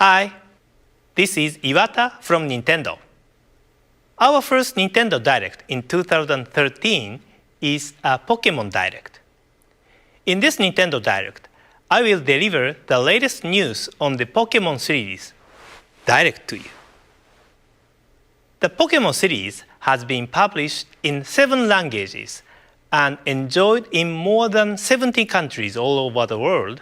Hi, this is Iwata from Nintendo. Our first Nintendo Direct in 2013 is a Pokemon Direct. In this Nintendo Direct, I will deliver the latest news on the Pokemon series direct to you. The Pokemon series has been published in 7 languages and enjoyed in more than 70 countries all over the world,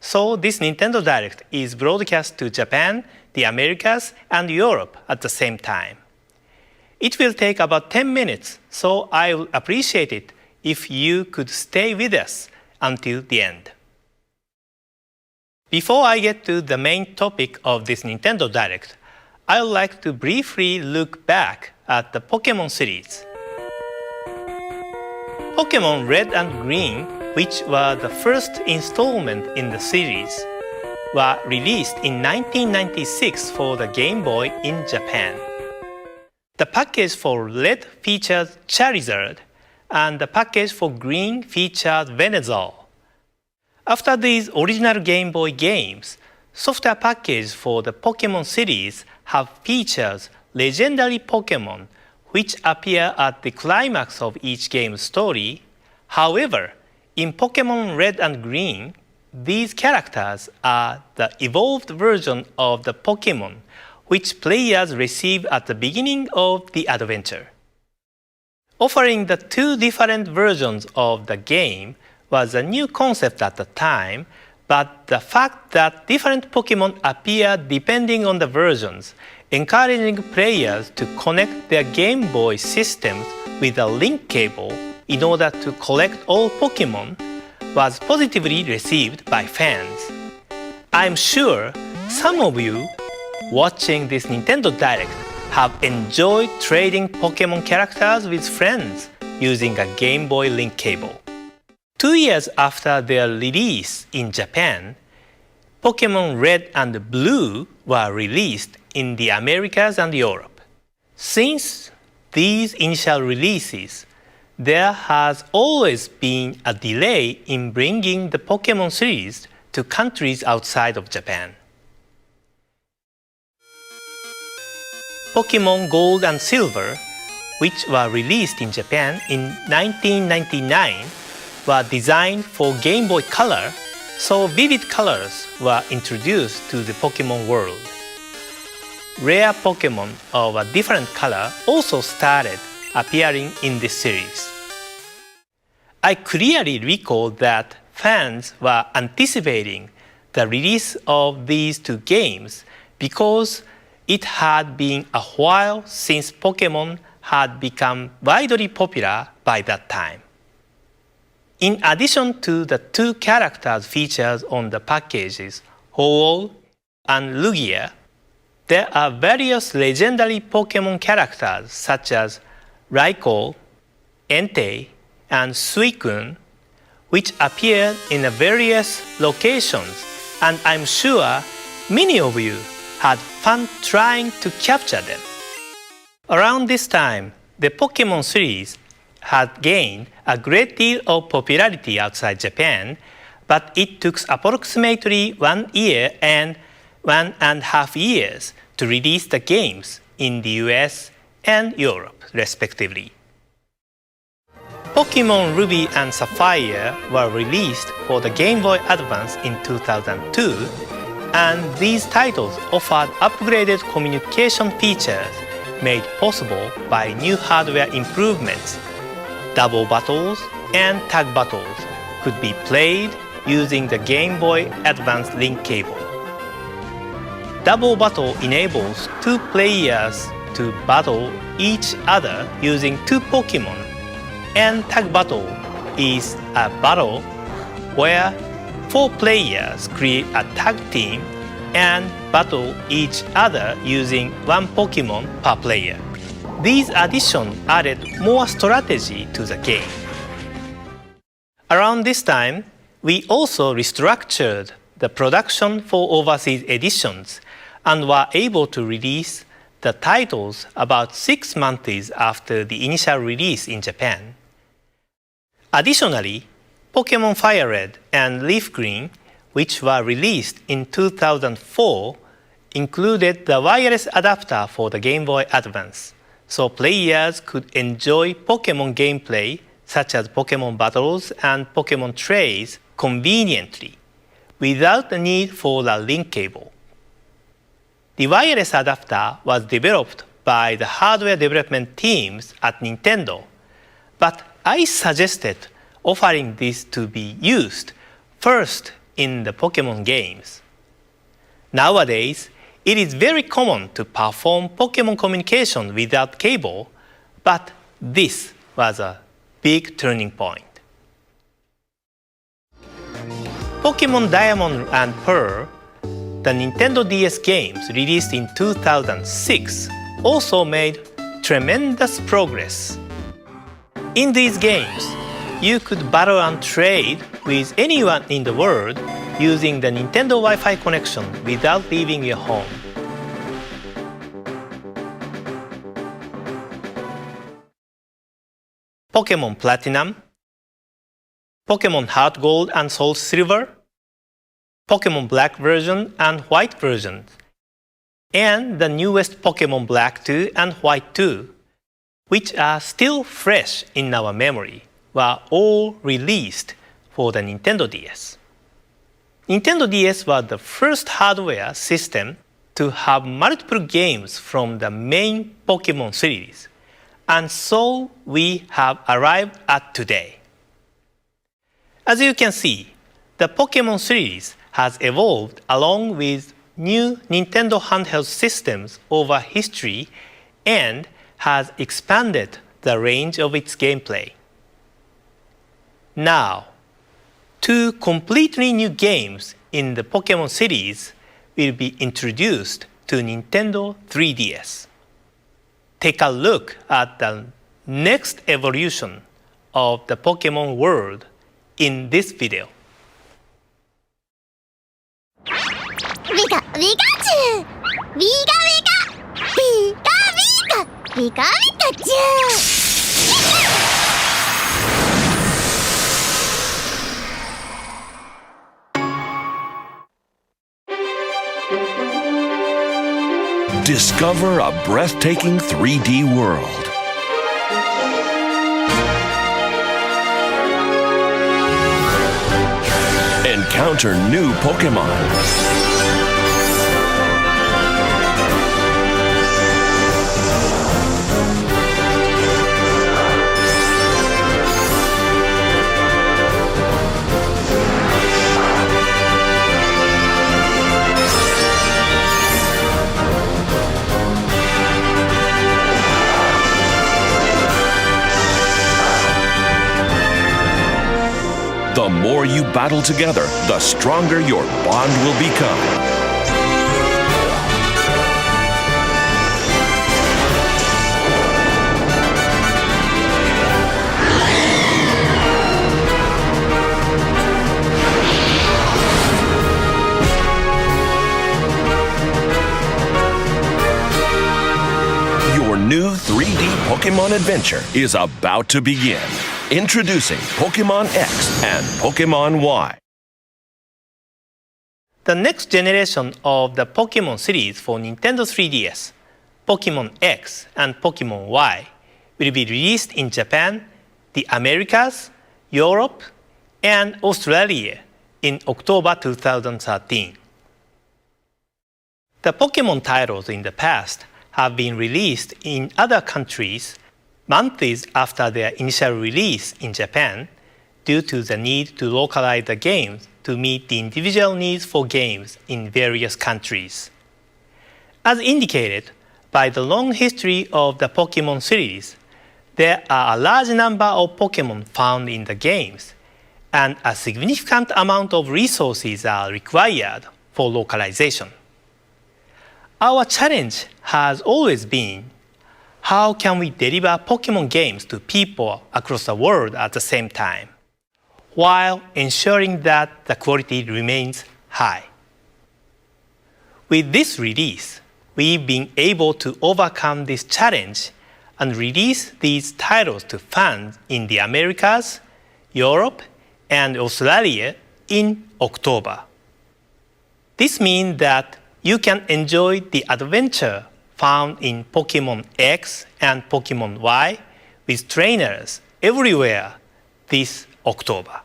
so this Nintendo Direct is broadcast to Japan, the Americas, and Europe at the same time. It will take about 10 minutes, so I would appreciate it if you could stay with us until the end. Before I get to the main topic of this Nintendo Direct, I would like to briefly look back at the Pokemon series. Pokemon Red and Green, which were the first installment in the series, were released in 1996 for the Game Boy in Japan. The package for Red featured Charizard, and the package for Green featured Venusaur. After these original Game Boy games, software packages for the Pokemon series have featured legendary Pokemon which appear at the climax of each game's story. However, in Pokemon Red and Green, these characters are the evolved version of the Pokemon which players receive at the beginning of the adventure. Offering the 2 different versions of the game was a new concept at the time, but the fact that different Pokemon appear depending on the versions, encouraging players to connect their Game Boy systems with a link cable in order to collect all Pokemon, was positively received by fans. I'm sure some of you watching this Nintendo Direct have enjoyed trading Pokemon characters with friends using a Game Boy link cable. 2 years after their release in Japan, Pokemon Red and Blue were released in the Americas and Europe. Since these initial releases, there has always been a delay in bringing the Pokemon series to countries outside of Japan. Pokemon Gold and Silver, which were released in Japan in 1999, were designed for Game Boy Color, so vivid colors were introduced to the Pokemon world. Rare Pokemon of a different color also started appearing in this series. I clearly recall that fans were anticipating the release of these 2 games because it had been a while since Pokemon had become widely popular by that time. In addition to the 2 characters featured on the packages, Ho-Oh and Lugia, there are various legendary Pokemon characters such as Raikou, Entei, and Suicune, which appeared in various locations, and I'm sure many of you had fun trying to capture them. Around this time, the Pokemon series had gained a great deal of popularity outside Japan, but it took approximately 1 year and 1.5 years to release the games in the US and Europe, respectively. Pokemon Ruby and Sapphire were released for the Game Boy Advance in 2002, and these titles offered upgraded communication features made possible by new hardware improvements. Double battles and tag battles could be played using the Game Boy Advance link cable. Double battle enables 2 players to battle each other using 2 Pokemon, and tag battle is a battle where 4 players create a tag team and battle each other using 1 Pokemon per player. These additions added more strategy to the game. Around this time, we also restructured the production for overseas editions and were able to release the titles about 6 months after the initial release in Japan. Additionally, Pokemon Fire Red and Leaf Green, which were released in 2004, included the wireless adapter for the Game Boy Advance, so players could enjoy Pokemon gameplay such as Pokemon battles and Pokemon trays conveniently, without the need for a link cable. The wireless adapter was developed by the hardware development teams at Nintendo, but I suggested offering this to be used first in the Pokemon games. Nowadays, it is very common to perform Pokemon communication without cable, but this was a big turning point. Pokemon Diamond and Pearl, the Nintendo DS games released in 2006, also made tremendous progress. In these games, you could battle and trade with anyone in the world using the Nintendo Wi-Fi connection without leaving your home. Pokemon Platinum, Pokemon Heart Gold and Soul Silver, Pokemon Black version and White version, and the newest Pokemon Black 2 and White 2, which are still fresh in our memory, were all released for the Nintendo DS. Nintendo DS was the first hardware system to have multiple games from the main Pokemon series, and so we have arrived at today. As you can see, the Pokemon series has evolved along with new Nintendo handheld systems over history and has expanded the range of its gameplay. Now, two completely new games in the Pokemon series will be introduced to Nintendo 3DS. Take a look at the next evolution of the Pokemon world in this video. Pika Pikachu! Pika Pika! Pika Pika! Pika Pikachu! Discover a breathtaking 3D world. Encounter new Pokemon. The more you battle together, the stronger your bond will become. Your new 3D Pokemon adventure is about to begin. Introducing Pokemon X and Pokemon Y. The next generation of the Pokemon series for Nintendo 3DS, Pokemon X and Pokemon Y, will be released in Japan, the Americas, Europe, and Australia in October 2013. The Pokemon titles in the past have been released in other countries months after their initial release in Japan due to the need to localize the games to meet the individual needs for games in various countries. As indicated by the long history of the Pokemon series, there are a large number of Pokemon found in the games, and a significant amount of resources are required for localization. Our challenge has always been, how can we deliver Pokemon games to people across the world at the same time, while ensuring that the quality remains high? With this release, we've been able to overcome this challenge and release these titles to fans in the Americas, Europe, and Australia in October. This means that you can enjoy the adventure found in Pokemon X and Pokemon Y with trainers everywhere this October.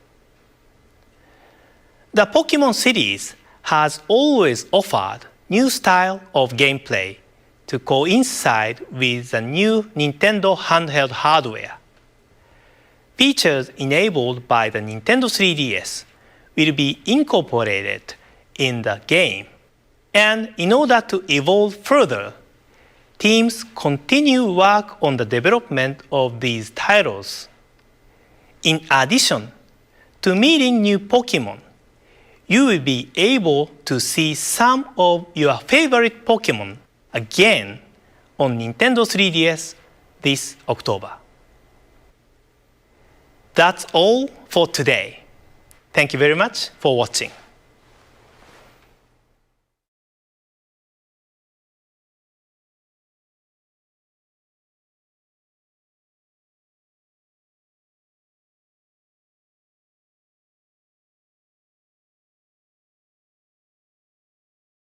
The Pokemon series has always offered new style of gameplay to coincide with the new Nintendo handheld hardware. Features enabled by the Nintendo 3DS will be incorporated in the game, and in order to evolve further, teams continue work on the development of these titles. In addition to meeting new Pokemon, you will be able to see some of your favorite Pokemon again on Nintendo 3DS this October. That's all for today. Thank you very much for watching.